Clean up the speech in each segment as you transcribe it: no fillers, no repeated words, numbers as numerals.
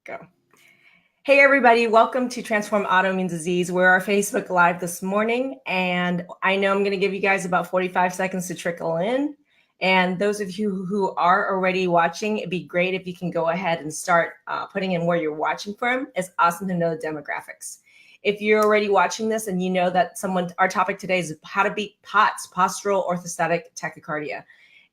Go. Hey, everybody. Welcome to Transform Autoimmune Disease. We're our Facebook Live this morning, and I know I'm going to give you guys about 45 seconds to trickle in. And those of you who are already watching, it'd be great if you can go ahead and start putting in where you're watching from. It's awesome to know the demographics. If you're already watching this and you know that our topic today is how to beat POTS, Postural Orthostatic Tachycardia.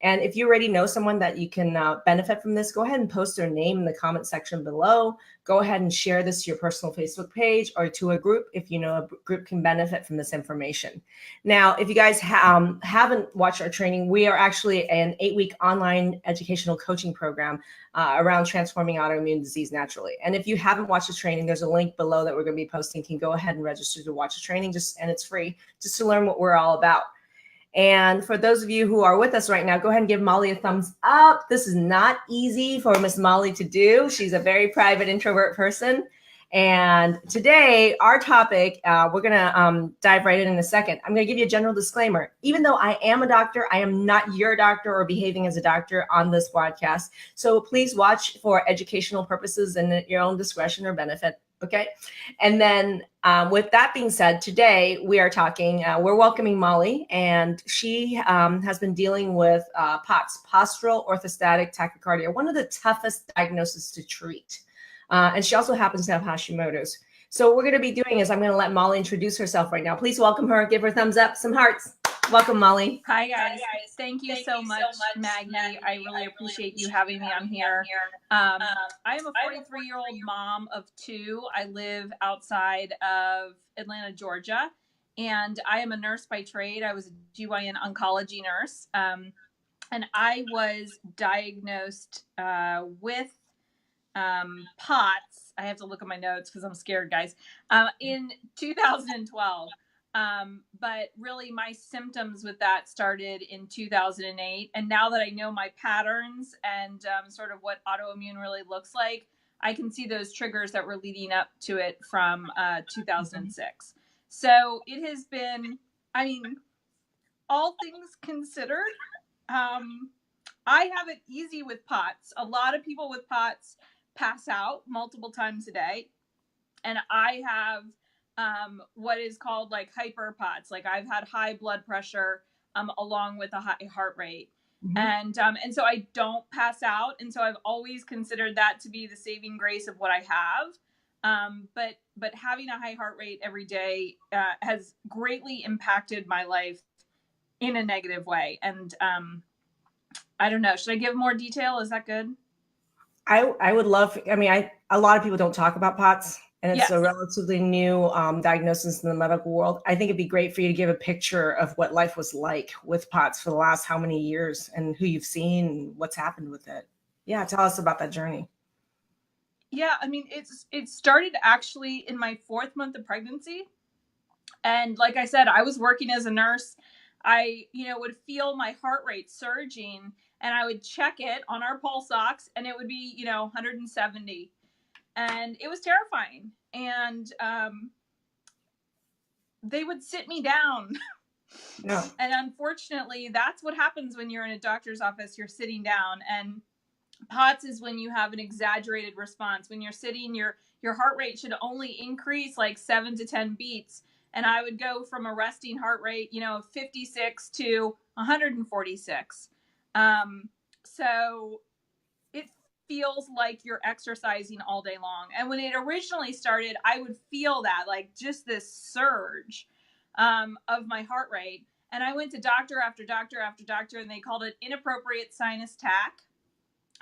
And if you already know someone that you can benefit from this, go ahead and post their name in the comment section below. Go ahead and share this to your personal Facebook page or to a group if you know a group can benefit from this information. Now, if you guys haven't watched our training, we are actually an 8-week online educational coaching program around transforming autoimmune disease naturally. And if you haven't watched the training, there's a link below that we're going to be posting. You can go ahead and register to watch the training, and it's free, just to learn what we're all about. And for those of you who are with us right now, go ahead and give Molly a thumbs up. This is not easy for Miss Molly to do. She's a very private introvert person. And today, our topic, we're going to dive right in a second. I'm going to give you a general disclaimer. Even though I am a doctor, I am not your doctor or behaving as a doctor on this podcast. So please watch for educational purposes and at your own discretion or benefit. Okay. And then with that being said, today we are talking, we're welcoming Molly, and she has been dealing with POTS, Postural Orthostatic Tachycardia, one of the toughest diagnoses to treat. And she also happens to have Hashimoto's. So what we're going to be doing is I'm going to let Molly introduce herself right now. Please welcome her. Give her a thumbs up, some hearts. Welcome, Molly. Hi, guys. Thank you so much, Maggie. I really appreciate you having me on here. I am a 43-year-old mom of 2. I live outside of Atlanta, Georgia, and I am a nurse by trade. I was a GYN oncology nurse, and I was diagnosed with POTS. I have to look at my notes because I'm scared, guys, in 2012. But really my symptoms with that started in 2008. And now that I know my patterns and sort of what autoimmune really looks like, I can see those triggers that were leading up to it from 2006. So it has been, I mean, all things considered, I have it easy with POTS. A lot of people with POTS pass out multiple times a day. And I have what is called like hyper POTS. Like I've had high blood pressure along with a high heart rate. Mm-hmm. And so I don't pass out. And so I've always considered that to be the saving grace of what I have. But having a high heart rate every day has greatly impacted my life in a negative way. And I don't know. Should I give more detail? Is that good? I would love, a lot of people don't talk about POTS, and it's a relatively new diagnosis in the medical world. I think it'd be great for you to give a picture of what life was like with POTS for the last how many years and who you've seen and what's happened with it. Yeah, tell us about that journey. Yeah, I mean, it started actually in my 4th month of pregnancy. And like I said, I was working as a nurse. I, would feel my heart rate surging, and I would check it on our pulse ox, and it would be, 170. And it was terrifying. And they would sit me down. No. And unfortunately, that's what happens when you're in a doctor's office. You're sitting down. And POTS is when you have an exaggerated response. When you're sitting, your heart rate should only increase like 7 to 10 beats. And I would go from a resting heart rate, of 56 to 146. So it feels like you're exercising all day long. And when it originally started, I would feel that, like just this surge of my heart rate. And I went to doctor after doctor after doctor, and they called it inappropriate sinus tach.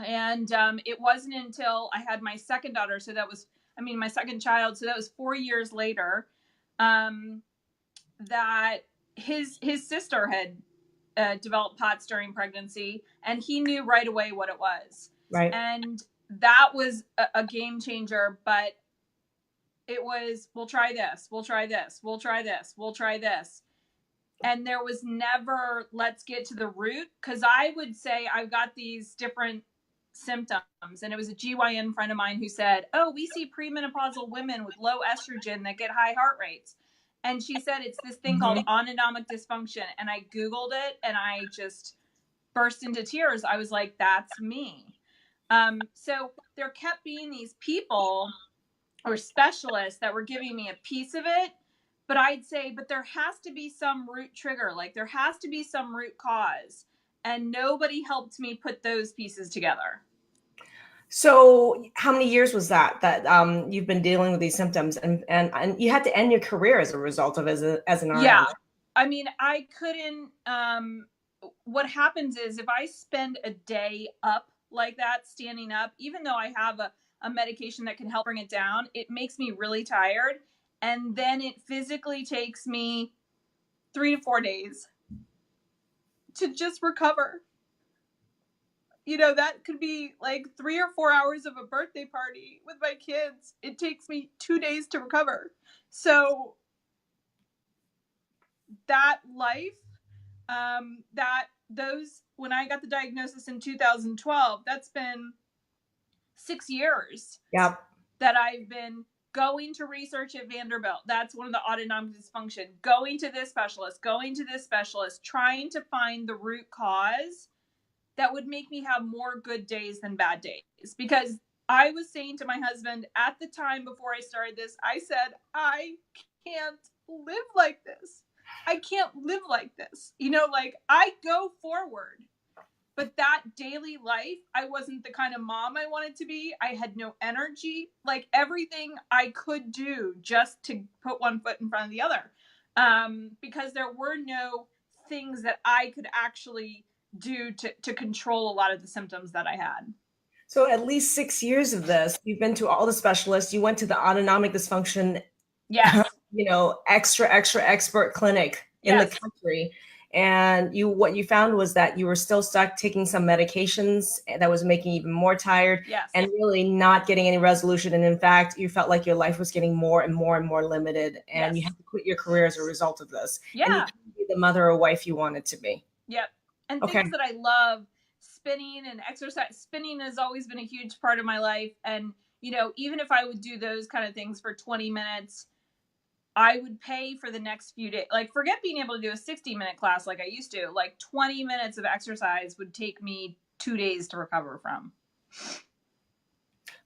And it wasn't until I had my second daughter, my second child, so that was 4 years later, that his sister had developed POTS during pregnancy, and he knew right away what it was. Right. And that was a game changer, but it was, we'll try this, we'll try this, we'll try this, we'll try this. And there was never, let's get to the root, because I would say I've got these different symptoms. And it was a GYN friend of mine who said, oh, we see premenopausal women with low estrogen that get high heart rates. And she said, it's this thing called autonomic dysfunction. And I Googled it, and I just burst into tears. I was like, that's me. So there kept being these people or specialists that were giving me a piece of it. But I'd say, but there has to be some root trigger, like there has to be some root cause. And nobody helped me put those pieces together. So how many years was that you've been dealing with these symptoms, and you had to end your career as a result of as an RN? Yeah. I mean, I couldn't, what happens is if I spend a day up like that, standing up, even though I have a medication that can help bring it down, it makes me really tired. And then it physically takes me 3 to 4 days to just recover. You know, that could be like 3 or 4 hours of a birthday party with my kids. It takes me 2 days to recover. So that life, when I got the diagnosis in 2012, that's been 6 years. Yep. That I've been going to research at Vanderbilt. That's one of the autonomic dysfunction. Going to this specialist, trying to find the root cause that would make me have more good days than bad days. Because I was saying to my husband at the time before I started this, I said, I can't live like this. I can't live like this. You know, like I go forward, but that daily life, I wasn't the kind of mom I wanted to be. I had no energy, like everything I could do just to put one foot in front of the other. Because there were no things that I could actually do to control a lot of the symptoms that I had. So at least 6 years of this, you've been to all the specialists. You went to the autonomic dysfunction, Yes. extra expert clinic in the country. And what you found was that you were still stuck taking some medications that was making you even more tired, and really not getting any resolution. And in fact, you felt like your life was getting more and more and more limited, and you had to quit your career as a result of this. Yeah. And you couldn't be the mother or wife you wanted to be. Yep. And things that I love, spinning and exercise. Spinning has always been a huge part of my life. And, you know, even if I would do those kind of things for 20 minutes, I would pay for the next few days. Like, forget being able to do a 60-minute class like I used to. Like 20 minutes of exercise would take me 2 days to recover from.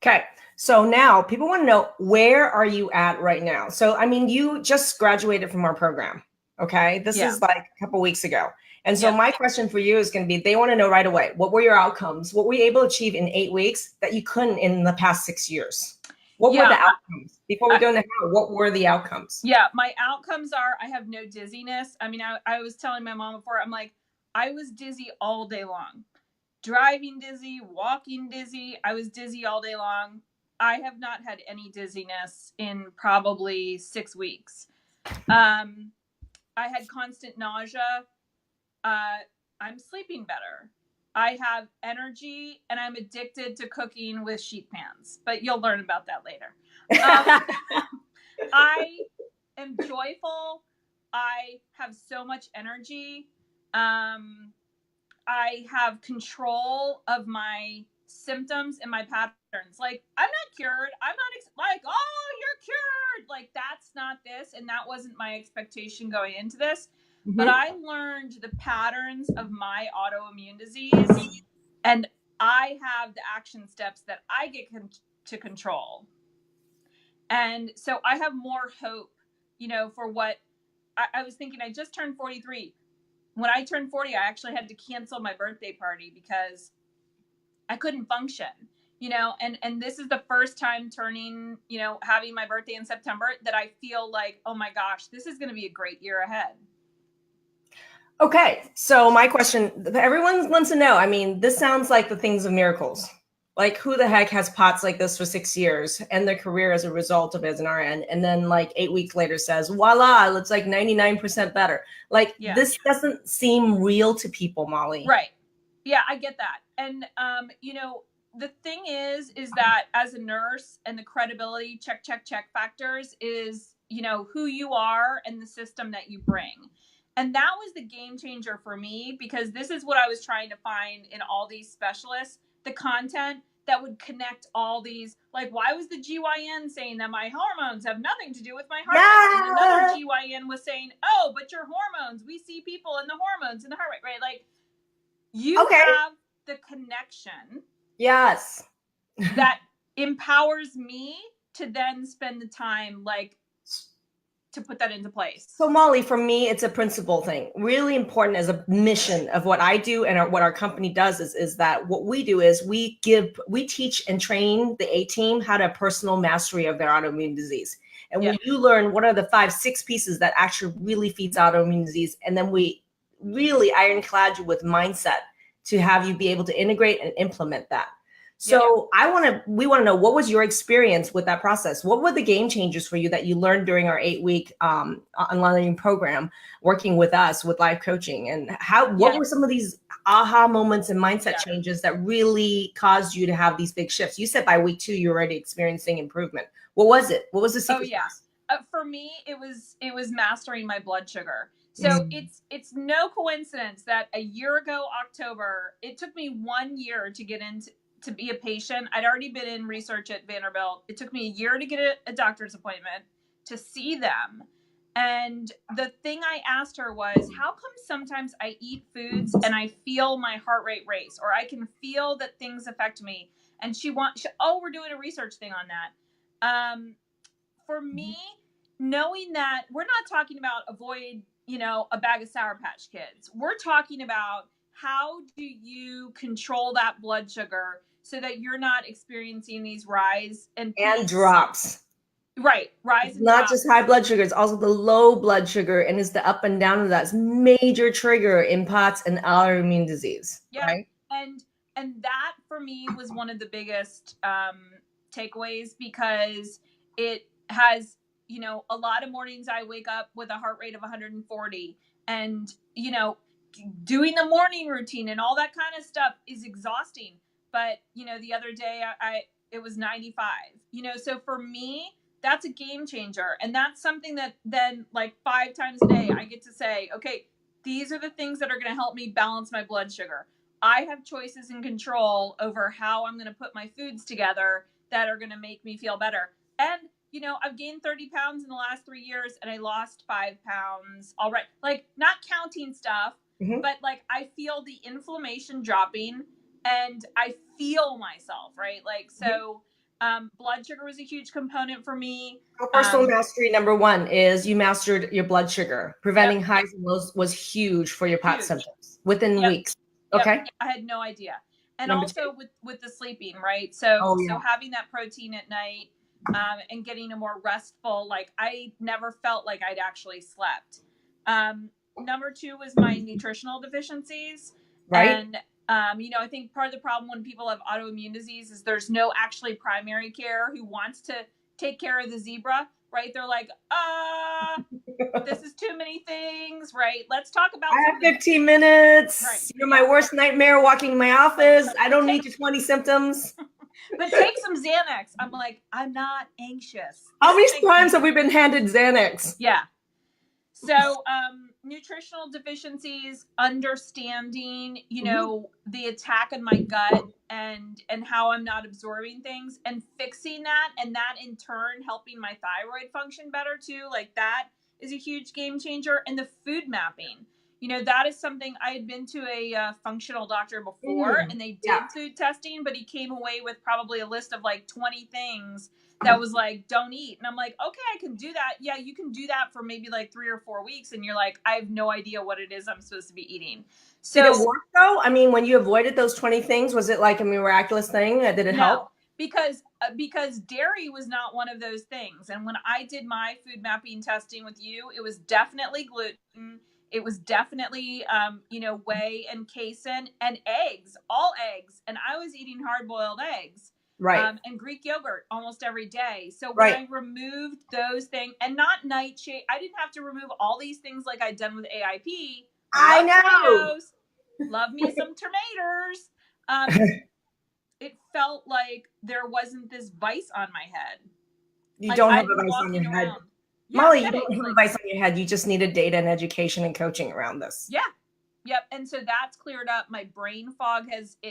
Okay. So now people want to know, where are you at right now? So, I mean, you just graduated from our program. Okay. This is like a couple weeks ago. And so my question for you is going to be, they want to know right away, what were your outcomes? What were you able to achieve in 8 weeks that you couldn't in the past 6 years? What were the outcomes? Before we go into how, what were the outcomes? Yeah, my outcomes are, I have no dizziness. I mean, I was telling my mom before, I'm like, I was dizzy all day long. Driving dizzy, walking dizzy. I was dizzy all day long. I have not had any dizziness in probably 6 weeks. I had constant nausea. I'm sleeping better. I have energy, and I'm addicted to cooking with sheet pans, but you'll learn about that later. I am joyful. I have so much energy. I have control of my symptoms and my patterns. Like, I'm not cured. I'm not like, oh, you're cured. Like, that's not this. And that wasn't my expectation going into this. Mm-hmm. But I learned the patterns of my autoimmune disease, and I have the action steps that I get to control. And so I have more hope, you know, for what I was thinking. I just turned 43. When I turned 40, I actually had to cancel my birthday party because I couldn't function, you know, and this is the first time turning, you know, having my birthday in September that I feel like, oh my gosh, this is going to be a great year ahead. Okay. So my question, everyone wants to know, I mean, this sounds like the things of miracles. Like, who the heck has POTS like this for 6 years and their career as a result of it as an RN, and then like 8 weeks later says, voila, it's like 99% better. Like, this doesn't seem real to people, Molly. Right. Yeah, I get that. And, you know, the thing is that as a nurse, and the credibility check factors is, you know, who you are and the system that you bring. And that was the game changer for me, because this is what I was trying to find in all these specialists, the content that would connect all these. Like, why was the GYN saying that my hormones have nothing to do with my heart rate? And another GYN was saying, oh, but your hormones, we see people in the hormones and the heart rate, right? Like, you have the connection. Yes. That empowers me to then spend the time like to put that into place. So Molly, for me, it's a principle thing. Really important as a mission of what I do and what our company does is that what we do is we teach and train the A team how to have personal mastery of their autoimmune disease. And when you learn what are the 5-6 pieces that actually really feeds autoimmune disease, and then we really ironclad you with mindset to have you be able to integrate and implement that. So we want to know, what was your experience with that process? What were the game changers for you that you learned during our 8-week online program, working with us with live coaching? And what were some of these aha moments and mindset changes that really caused you to have these big shifts? You said by week 2, you're already experiencing improvement. What was it? What was the secret? For me, it was mastering my blood sugar. So it's no coincidence that a year ago, October, it took me 1 year to get into to be a patient. I'd already been in research at Vanderbilt. It took me a year to get a doctor's appointment to see them. And the thing I asked her was, how come sometimes I eat foods and I feel my heart rate race, or I can feel that things affect me? And we're doing a research thing on that. For me, knowing that we're not talking about avoid, a bag of Sour Patch Kids. We're talking about how do you control that blood sugar so that you're not experiencing these rise and drops. Right. Rise and not drops. Just high blood sugar, it's also the low blood sugar, and it's the up and down of that's major trigger in POTS and autoimmune disease. Yeah. Right? And that for me was one of the biggest takeaways, because it has, a lot of mornings I wake up with a heart rate of 140, and, doing the morning routine and all that kind of stuff is exhausting. But, the other day it was 95, so for me, that's a game changer. And that's something that then, like, 5 times a day, I get to say, okay, these are the things that are going to help me balance my blood sugar. I have choices and control over how I'm going to put my foods together that are going to make me feel better. And, I've gained 30 pounds in the last 3 years, and I lost 5 pounds already. Like, not counting stuff, but like, I feel the inflammation dropping and I feel myself, right? Like, so blood sugar was a huge component for me. Personal mastery number 1 is you mastered your blood sugar. Preventing highs and lows was huge for your POTS symptoms within weeks. Okay. I had no idea. And number also 2. with the sleeping, right? So so having that protein at night, and getting a more restful, like, I never felt like I'd actually slept. Number 2 was my nutritional deficiencies. Right. And I think part of the problem when people have autoimmune disease is there's no actually primary care who wants to take care of the zebra, right? They're like, this is too many things, right? Let's talk about. I have 15 minutes. Right. You're my worst nightmare walking in my office. I don't need your 20 symptoms. But take some Xanax. I'm like, I'm not anxious. How many times have we been handed Xanax? Yeah. So, nutritional deficiencies, understanding, the attack in my gut and how I'm not absorbing things, and fixing that, and that in turn helping my thyroid function better too. Like, that is a huge game changer. And the food mapping, that is something I had been to a functional doctor before, and they did food testing, but he came away with probably a list of like 20 things that was like, don't eat. And I'm like, okay, I can do that. Yeah, you can do that for maybe like 3 or 4 weeks. And you're like, I have no idea what it is I'm supposed to be eating. So did it work though? I mean, when you avoided those 20 things, was it like a miraculous thing? Did it help? Because dairy was not one of those things. And when I did my food mapping testing with you, it was definitely gluten. It was definitely, whey and casein and eggs, all eggs. And I was eating hard-boiled eggs. Right. And Greek yogurt almost every day. So when I removed those things, and not nightshade, I didn't have to remove all these things like I'd done with AIP. I know. Tomatoes, love me some tomatoes. It felt like there wasn't this vice on my head. You don't have a vice on your head. Yeah, Molly, you don't have a vice on your head. You just needed data and education and coaching around this. Yeah. Yep. And so that's cleared up. My brain fog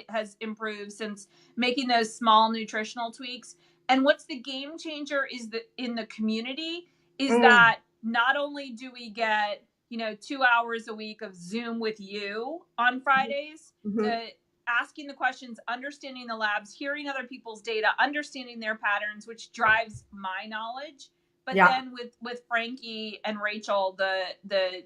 has improved since making those small nutritional tweaks. And what's the game changer is that in the community is that not only do we get, 2 hours a week of Zoom with you on Fridays, asking the questions, understanding the labs, hearing other people's data, understanding their patterns, which drives my knowledge. But Yeah. then with Frankie and Rachel, the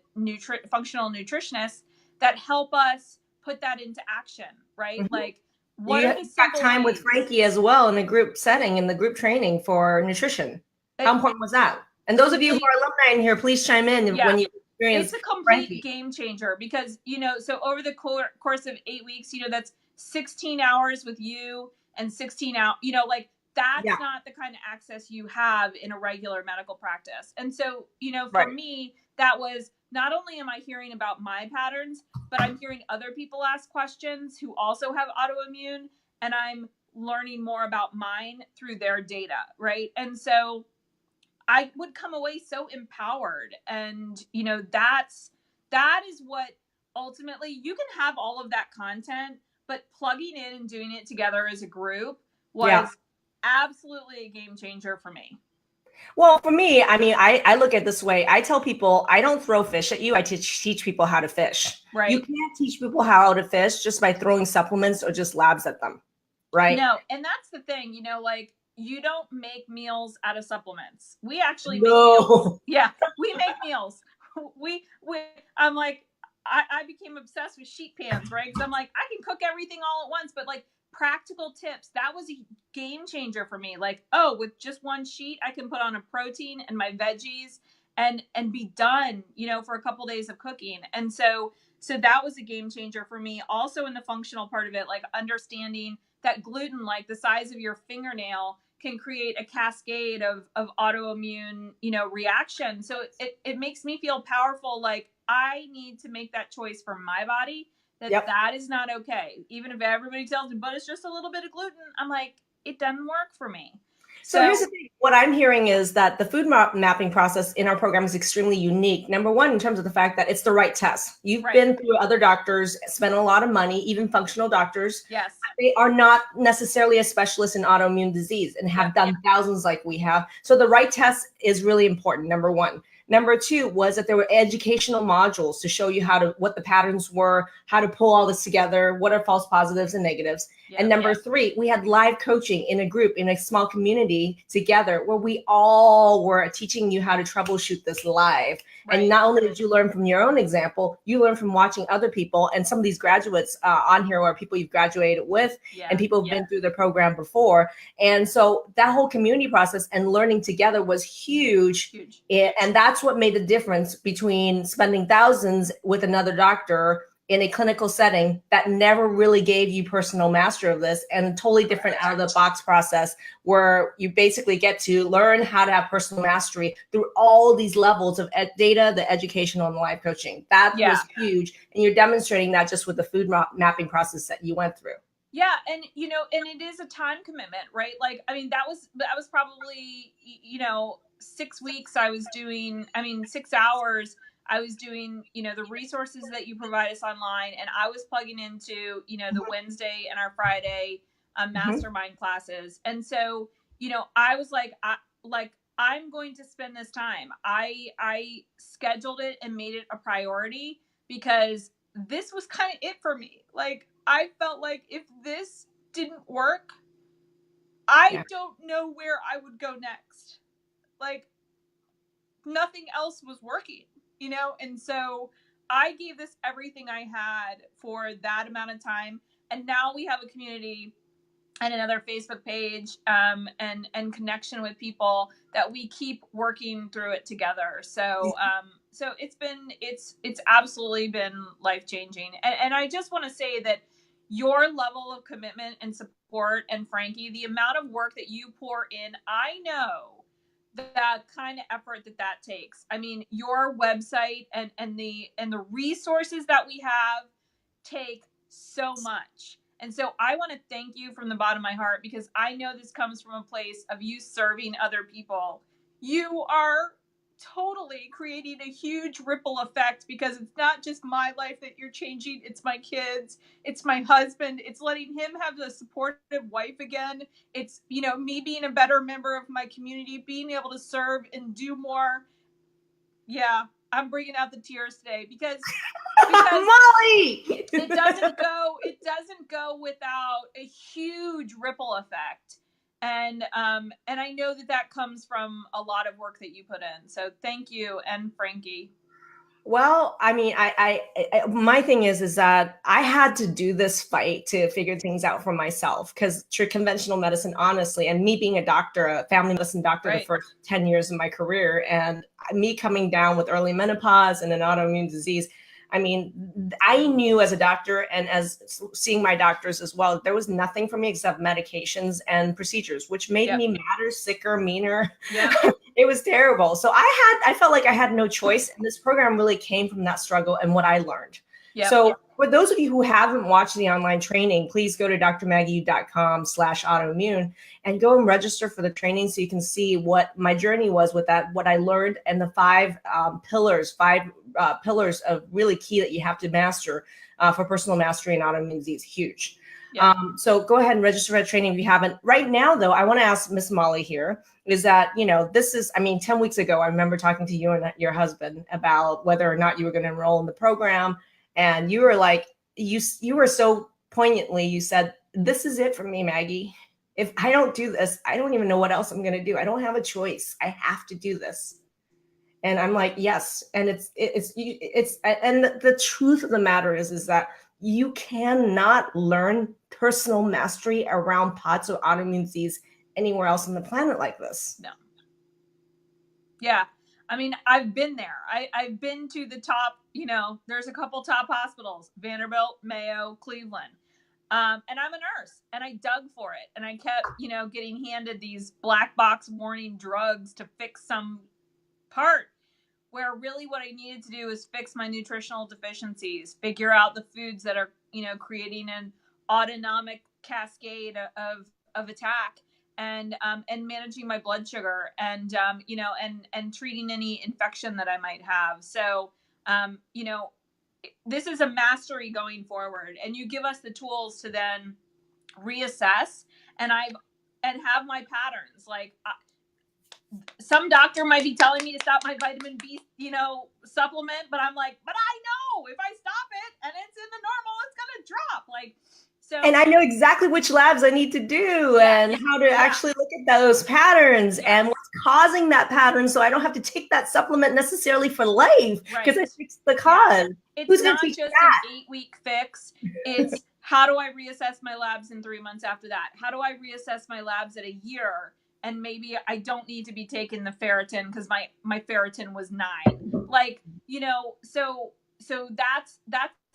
functional nutritionists that help us put that into action, right? Mm-hmm. Like, what You are got the simple time with ways? Frankie as well in a group setting, in the group training for nutrition. How important was that? And those of you who Complete, are alumni in here, please chime in yeah, when you it's experience a complete Frankie. game changer because, so over the course of 8 weeks, that's 16 hours with you and 16 out, like Yeah, that's not the kind of access you have in a regular medical practice. And so, for right. me, that was not only am I hearing about my patterns, but I'm hearing other people ask questions who also have autoimmune, and I'm learning more about mine through their data, right? And so I would come away so empowered. And, that is what ultimately you can have all of that content, but plugging in and doing it together as a group Yeah. was absolutely a game changer for me. Well, for me, I mean, I look at it this way. I tell people I don't throw fish at you. I teach people how to fish. You Right. can't teach people how to fish just by throwing supplements or just labs at them, right? No. And that's the thing, like you don't make meals out of supplements. We actually make meals. No. Yeah. We make meals. We, I'm like, I became obsessed with sheet pans, right? Because I'm like, I can cook everything all at once, but like practical tips, that was a game changer for me. Like, oh, with just one sheet, I can put on a protein and my veggies and be done, for a couple days of cooking. And so that was a game changer for me. Also in the functional part of it, like understanding that gluten, like the size of your fingernail, can create a cascade of autoimmune, reaction. So it makes me feel powerful. Like I need to make that choice for my body, Yep. that is not okay. Even if everybody tells me, but it's just a little bit of gluten, I'm like, it doesn't work for me. So here's the thing. What I'm hearing is that the food mapping process in our program is extremely unique. Number one, in terms of the fact that it's the right test. You've Right. been through other doctors, spent a lot of money, even functional doctors. Yes. They are not necessarily a specialist in autoimmune disease and have done thousands like we have. So the right test is really important, number one. Number two was that there were educational modules to show you what the patterns were, how to pull all this together, what are false positives and negatives. And number three, we had live coaching in a group, in a small community together where we all were teaching you how to troubleshoot this live. Right. And not only did you learn from your own example, you learn from watching other people. And some of these graduates on here are people you've graduated with and people who've been through the program before. And so that whole community process and learning together was huge. And that's what made the difference between spending thousands with another doctor in a clinical setting that never really gave you personal mastery of this, and a totally different out of the box process where you basically get to learn how to have personal mastery through all these levels of data, the educational and the live coaching. That was huge. And you're demonstrating that just with the food mapping process that you went through. Yeah. And, and it is a time commitment, right? Like, I mean, that was probably, 6 weeks I was doing, 6 hours I was doing, the resources that you provide us online, and I was plugging into, the Wednesday and our Friday mastermind classes. And so, I was like, I'm going to spend this time. I scheduled it and made it a priority because this was kind of it for me. Like, I felt like if this didn't work, I don't know where I would go next. Like, nothing else was working, And so I gave this everything I had for that amount of time. And now we have a community and another Facebook page and connection with people that we keep working through it together. So so it's absolutely been life-changing. And I just want to say that your level of commitment and support, and Frankie, the amount of work that you pour in, I know that kind of effort that takes. I mean, your website and the resources that we have take so much. And so I want to thank you from the bottom of my heart, because I know this comes from a place of you serving other people. You are totally creating a huge ripple effect, because it's not just my life that you're changing. It's my kids. It's my husband. It's letting him have a supportive wife again. It's, me being a better member of my community, being able to serve and do more. Yeah. I'm bringing out the tears today because Molly, it doesn't go without a huge ripple effect. And I know that comes from a lot of work that you put in. So thank you. And Frankie. Well, I mean, my thing is that I had to do this fight to figure things out for myself because conventional medicine, honestly, and me being a doctor, a family medicine doctor, Right. the first 10 years of my career, and me coming down with early menopause and an autoimmune disease. I mean, I knew as a doctor and as seeing my doctors as well, there was nothing for me except medications and procedures, which made me madder, sicker, meaner. Yeah. It was terrible. So I felt like I had no choice. And this program really came from that struggle and what I learned. Yep. So for those of you who haven't watched the online training, please go to drmaggieyu.com/autoimmune and go and register for the training so you can see what my journey was with that, what I learned, and the five pillars of really key that you have to master for personal mastery in autoimmune disease. Huge. Yeah. So go ahead and register for that training if you haven't. Right now, though, I want to ask Miss Molly here is that, this is, 10 weeks ago, I remember talking to you and your husband about whether or not you were going to enroll in the program. And you were like, you were so poignantly, you said, this is it for me, Maggie. If I don't do this, I don't even know what else I'm going to do. I don't have a choice. I have to do this. And I'm like, yes. And and the truth of the matter is that you cannot learn personal mastery around POTS or autoimmune disease anywhere else on the planet like this. No. Yeah. I mean, I've been there. I've been to the top, there's a couple top hospitals, Vanderbilt, Mayo, Cleveland. And I'm a nurse and I dug for it. And I kept, getting handed these black box warning drugs to fix some part where really what I needed to do is fix my nutritional deficiencies, figure out the foods that are, creating an autonomic cascade of attack and managing my blood sugar and, and treating any infection that I might have. So, this is a mastery going forward and you give us the tools to then reassess and have my patterns. Like some doctor might be telling me to stop my vitamin B, supplement, but I'm like, but I know if I stop it and it's in the normal, it's going to drop. Like, so. And I know exactly which labs I need to do and how to actually look at those patterns and what's causing that pattern. So I don't have to take that supplement necessarily for life because I fixed the cause. It's not just an 8-week fix. It's how do I reassess my labs in 3 months after that? How do I reassess my labs at a year? And maybe I don't need to be taking the ferritin because my ferritin was 9. Like, so that's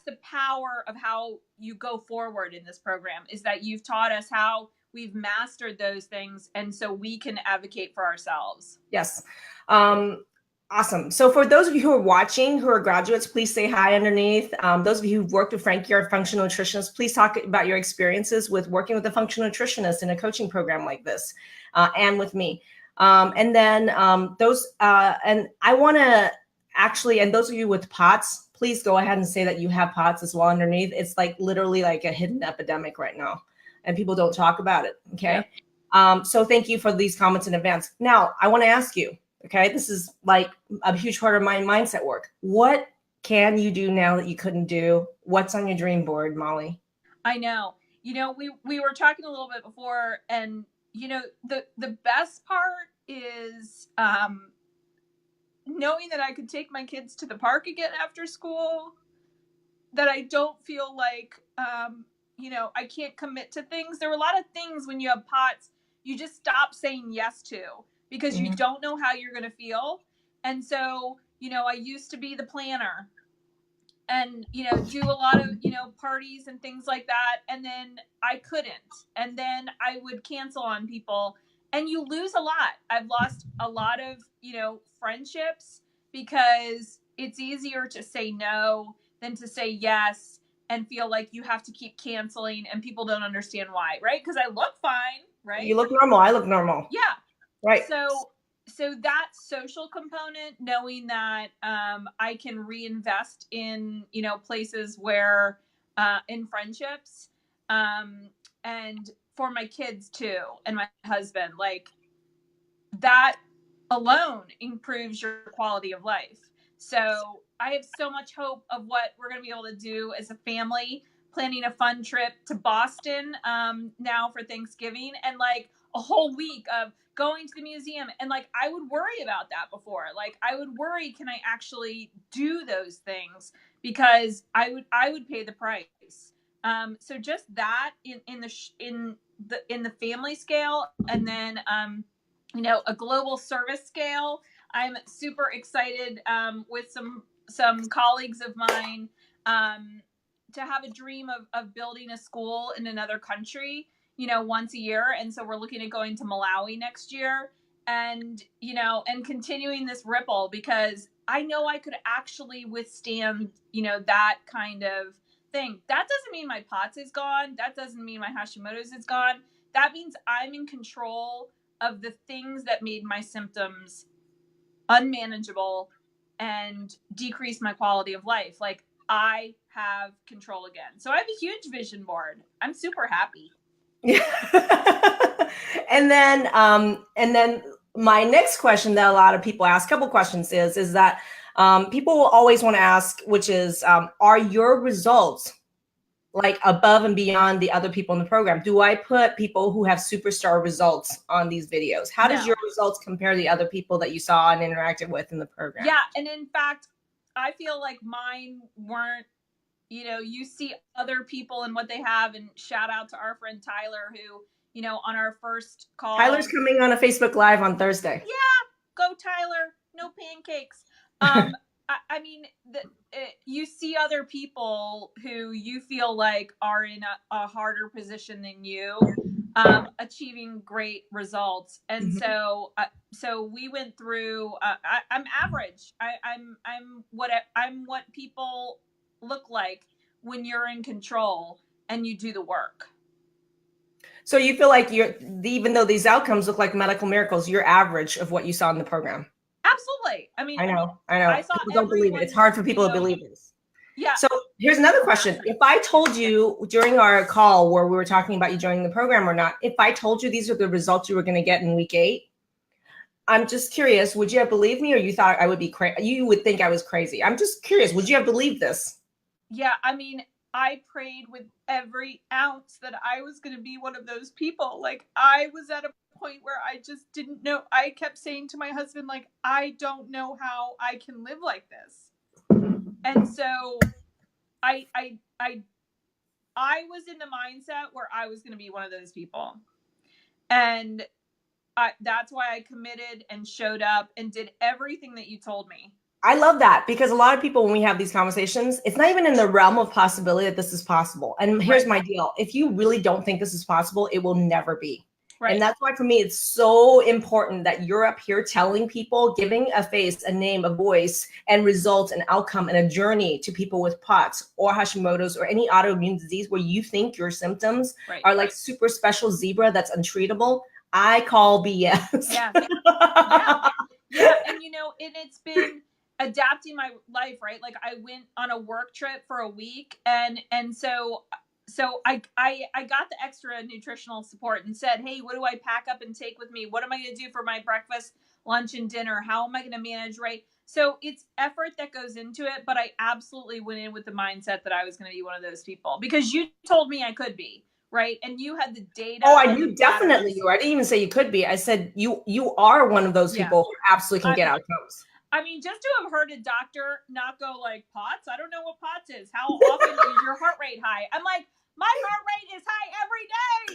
the power of how you go forward in this program is that you've taught us how we've mastered those things. And so we can advocate for ourselves. Yes. Awesome. So for those of you who are watching, who are graduates, please say hi underneath. Those of you who've worked with Frankie, our functional nutritionist, please talk about your experiences with working with a functional nutritionist in a coaching program like this, and with me. And I want to actually, and those of you with POTS, please go ahead and say that you have POTS as well underneath. It's like literally like a hidden epidemic right now, and people don't talk about it. Okay. Yeah. So thank you for these comments in advance. Now I want to ask you. Okay, this is like a huge part of my mindset work. What can you do now that you couldn't do? What's on your dream board, Molly? I know. We were talking a little bit before, and the best part is knowing that I could take my kids to the park again after school. That I don't feel like I can't commit to things. There were a lot of things when you have POTS, you just stop saying yes to. Because you don't know how you're going to feel. And so, I used to be the planner and, do a lot of, parties and things like that. And then I couldn't. And then I would cancel on people and you lose a lot. I've lost a lot of, friendships because it's easier to say no than to say yes and feel like you have to keep canceling and people don't understand why, right? Because I look fine, right? You look normal. I look normal. Yeah. Right. So that social component, knowing that I can reinvest in, places where, in friendships, and for my kids too, and my husband, like that alone improves your quality of life. So I have so much hope of what we're going to be able to do as a family, planning a fun trip to Boston now for Thanksgiving, and like a whole week of going to the museum. And like, I would worry about that before. Like, I would worry, can I actually do those things? Because I would pay the price. So just that in the family scale, and then a global service scale. I'm super excited with some colleagues of mine to have a dream of building a school in another country, once a year. And so we're looking at going to Malawi next year, and continuing this ripple, because I know I could actually withstand, that kind of thing. That doesn't mean my POTS is gone. That doesn't mean my Hashimoto's is gone. That means I'm in control of the things that made my symptoms unmanageable and decrease my quality of life. Like, I have control again. So I have a huge vision board. I'm super happy. And then my next question that a lot of people ask, couple questions is that people will always want to ask, which is, are your results like above and beyond the other people in the program? Do I put people who have superstar results on these videos? How does your results compare to the other people that you saw and interacted with in the program? Yeah. And in fact, I feel like mine weren't, you see other people and what they have, and shout out to our friend Tyler, who, on our first call. Tyler's coming on a Facebook Live on Thursday. Yeah. Go Tyler. No pancakes. I mean, you see other people who you feel like are in a harder position than you, achieving great results. And so we went through, I'm average. I'm what people look like when you're in control and you do the work. So you feel like even though these outcomes look like medical miracles, you're average of what you saw in the program. Absolutely. I mean, I know. People don't believe it. It's hard for people to believe this. Yeah. So here's another question. If I told you during our call where we were talking about you joining the program or not, if I told you these are the results you were going to get in week 8, I'm just curious, would you have believed me, or you thought I would be crazy? You would think I was crazy. I'm just curious. Would you have believed this? Yeah. I mean, I prayed with every ounce that I was going to be one of those people. Like, I was at a point where I just didn't know. I kept saying to my husband, like, I don't know how I can live like this. And so I was in the mindset where I was going to be one of those people. And that's why I committed and showed up and did everything that you told me. I love that, because a lot of people, when we have these conversations, it's not even in the realm of possibility that this is possible. And here's my deal. If you really don't think this is possible, it will never be. Right. And that's why for me, it's so important that you're up here telling people, giving a face, a name, a voice, and results, an outcome, and a journey to people with POTS or Hashimoto's or any autoimmune disease where you think your symptoms are like super special zebra that's untreatable. I call BS. Yeah. And it's been adapting my life, right? Like, I went on a work trip for a week, and so I got the extra nutritional support and said, hey, what do I pack up and take with me? What am I going to do for my breakfast, lunch, and dinner? How am I going to manage, right? So it's effort that goes into it, but I absolutely went in with the mindset that I was going to be one of those people, because you told me I could be, right? And you had the data. Oh, I knew definitely you were. I didn't even say you could be. I said you are one of those people who absolutely can get outcomes. I mean, just to have heard a doctor not go like, POTS? I don't know what POTS is. How often is your heart rate high? I'm like, my heart rate is high every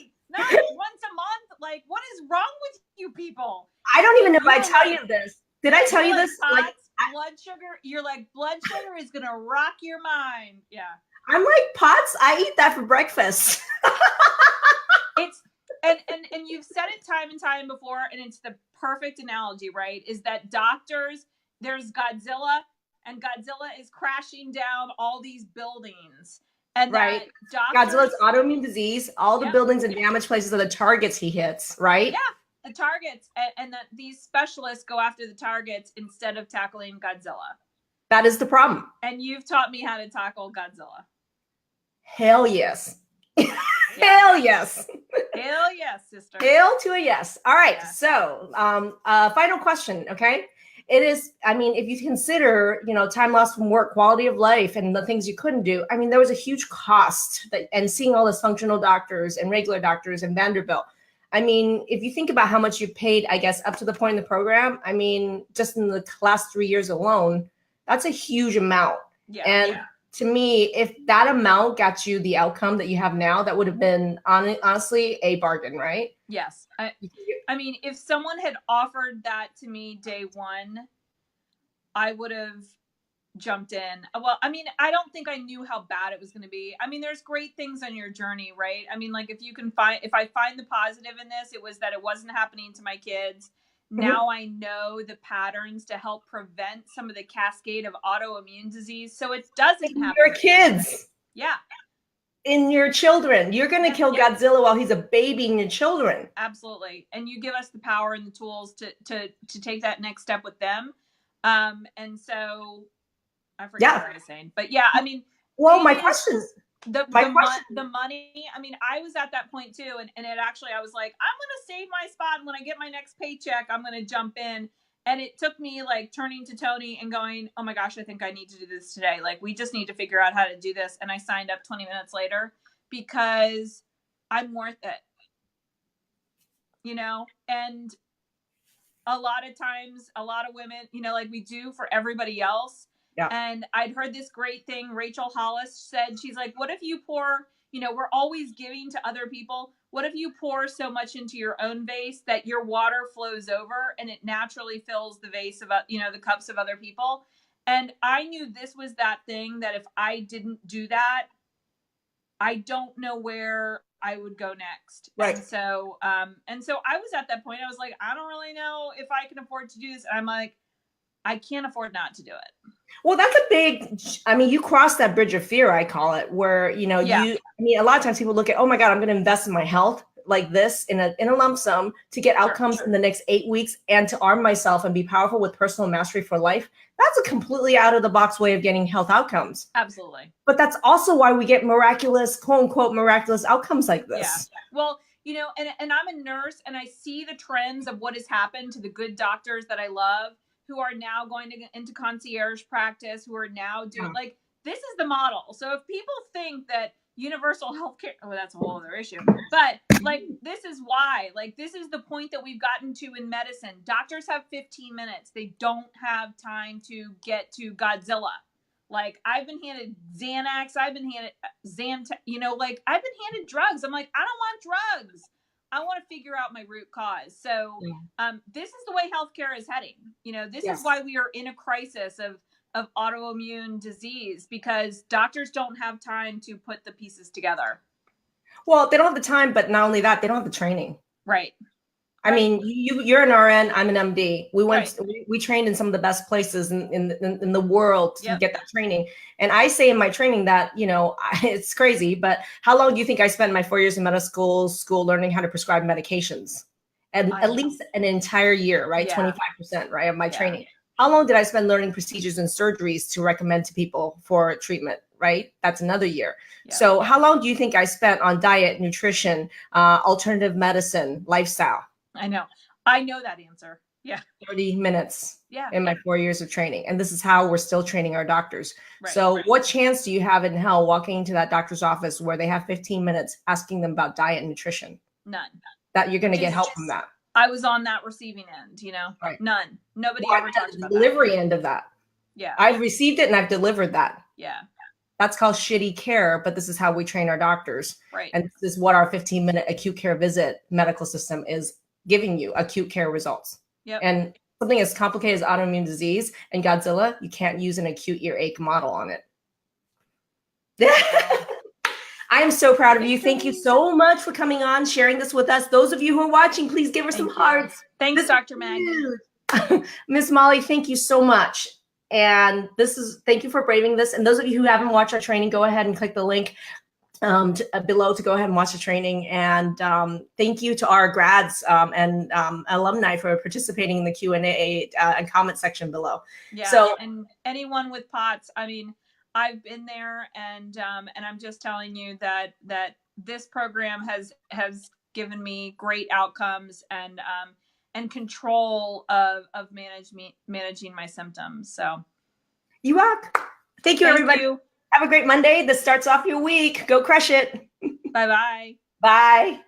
day, not once a month. Like, what is wrong with you people? I don't even know if I tell you this. Did I tell you this? Like, blood sugar. You're like, blood sugar is going to rock your mind. Yeah. I'm like, POTS? I eat that for breakfast. It's and you've said it time and time before, and it's the perfect analogy, right? Is that doctors, there's Godzilla, and Godzilla is crashing down all these buildings. And right. Godzilla's autoimmune disease, all the buildings and damaged places are the targets he hits, right? Yeah, the targets. And that these specialists go after the targets instead of tackling Godzilla. That is the problem. And you've taught me how to tackle Godzilla. Hell yes. Hell yes. Hell yes, sister. Hail to a yes. All right. Yeah. So final question. Okay. it is, I mean, if you consider, time lost from work, quality of life, and the things you couldn't do, I mean, there was a huge cost and seeing all those functional doctors and regular doctors and Vanderbilt. I mean, if you think about how much you paid, I guess, up to the point in the program, I mean, just in the last 3 years alone, that's a huge amount. Yeah. And to me, if that amount got you the outcome that you have now, that would have been honestly a bargain, right? Yes. I mean, if someone had offered that to me day one, I would have jumped in. Well, I mean, I don't think I knew how bad it was going to be. I mean, there's great things on your journey, right? I mean, like if I find the positive in this, it was that it wasn't happening to my kids. Now I know the patterns to help prevent some of the cascade of autoimmune disease, so it doesn't happen. Your kids. Yeah. In your children. You're going to kill Godzilla while he's a baby in your children. Absolutely. And you give us the power and the tools to take that next step with them. And so I forget what I was saying, but yeah, I mean, well, my question, the money, I mean, I was at that point too. And it actually, I was like, I'm going to save my spot. And when I get my next paycheck, I'm going to jump in. And it took me like turning to Tony and going, oh my gosh, I think I need to do this today. Like, we just need to figure out how to do this. And I signed up 20 minutes later because I'm worth it, and a lot of times, a lot of women, like we do for everybody else. Yeah. And I'd heard this great thing Rachel Hollis said. She's like, what if you pour, we're always giving to other people. What if you pour so much into your own vase that your water flows over and it naturally fills the vase of, the cups of other people? And I knew this was that thing that if I didn't do that, I don't know where I would go next. Right. And so I was at that point, I was like, I don't really know if I can afford to do this. And I'm like, I can't afford not to do it. Well, that's a big, I mean, you cross that bridge of fear, I call it, where, a lot of times people look at, oh my God, I'm going to invest in my health like this in a lump sum to get outcomes in the next 8 weeks and to arm myself and be powerful with personal mastery for life. That's a completely out of the box way of getting health outcomes. Absolutely. But that's also why we get miraculous, quote unquote, miraculous outcomes like this. Yeah. Well, and I'm a nurse and I see the trends of what has happened to the good doctors that I love who are now going into concierge practice, who are now doing like, this is the model. So if people think that universal healthcare, that's a whole other issue, but like, this is why, like, this is the point that we've gotten to in medicine. Doctors have 15 minutes. They don't have time to get to Godzilla. Like, I've been handed Xanax. I've been handed like, I've been handed drugs. I'm like, I don't want drugs. I want to figure out my root cause. So this is the way healthcare is heading. This is why we are in a crisis of autoimmune disease, because doctors don't have time to put the pieces together. Well, they don't have the time, but not only that, they don't have the training. Right. I mean, you're an RN, I'm an MD. We trained in some of the best places in the world to get that training. And I say in my training that, it's crazy, but how long do you think I spent my 4 years in medical school learning how to prescribe medications? And at least an entire year, right? 25%, right, of my training. How long did I spend learning procedures and surgeries to recommend to people for treatment, right? That's another year. Yeah. So how long do you think I spent on diet, nutrition, alternative medicine, lifestyle? I know that answer. Yeah. 30 minutes in my 4 years of training. And this is how we're still training our doctors. Right. So what chance do you have in hell walking into that doctor's office where they have 15 minutes asking them about diet and nutrition? None. That you're going to get help from that. I was on that receiving end, right. None. Nobody ever talked about the delivery end of that. Yeah. I've received it and I've delivered that. Yeah. That's called shitty care, but this is how we train our doctors. Right. And this is what our 15-minute acute care visit medical system is giving you, acute care results. Yep. And something as complicated as autoimmune disease and Godzilla, you can't use an acute earache model on it. I am so proud of you. Thank you so much for coming on, sharing this with us. Those of you who are watching, please give her some hearts. Thanks, Dr. Maggie. Miss Molly, thank you so much. And thank you for braving this. And those of you who haven't watched our training, go ahead and click the link below to go ahead and watch the training. And thank you to our grads and alumni for participating in the Q&A and comment section below. Yeah. So, and anyone with POTS, I mean, I've been there, and I'm just telling you that this program has given me great outcomes, and and control of managing my symptoms. So you rock. Thank you, everybody. Have a great Monday. This starts off your week. Go crush it. Bye-bye. Bye.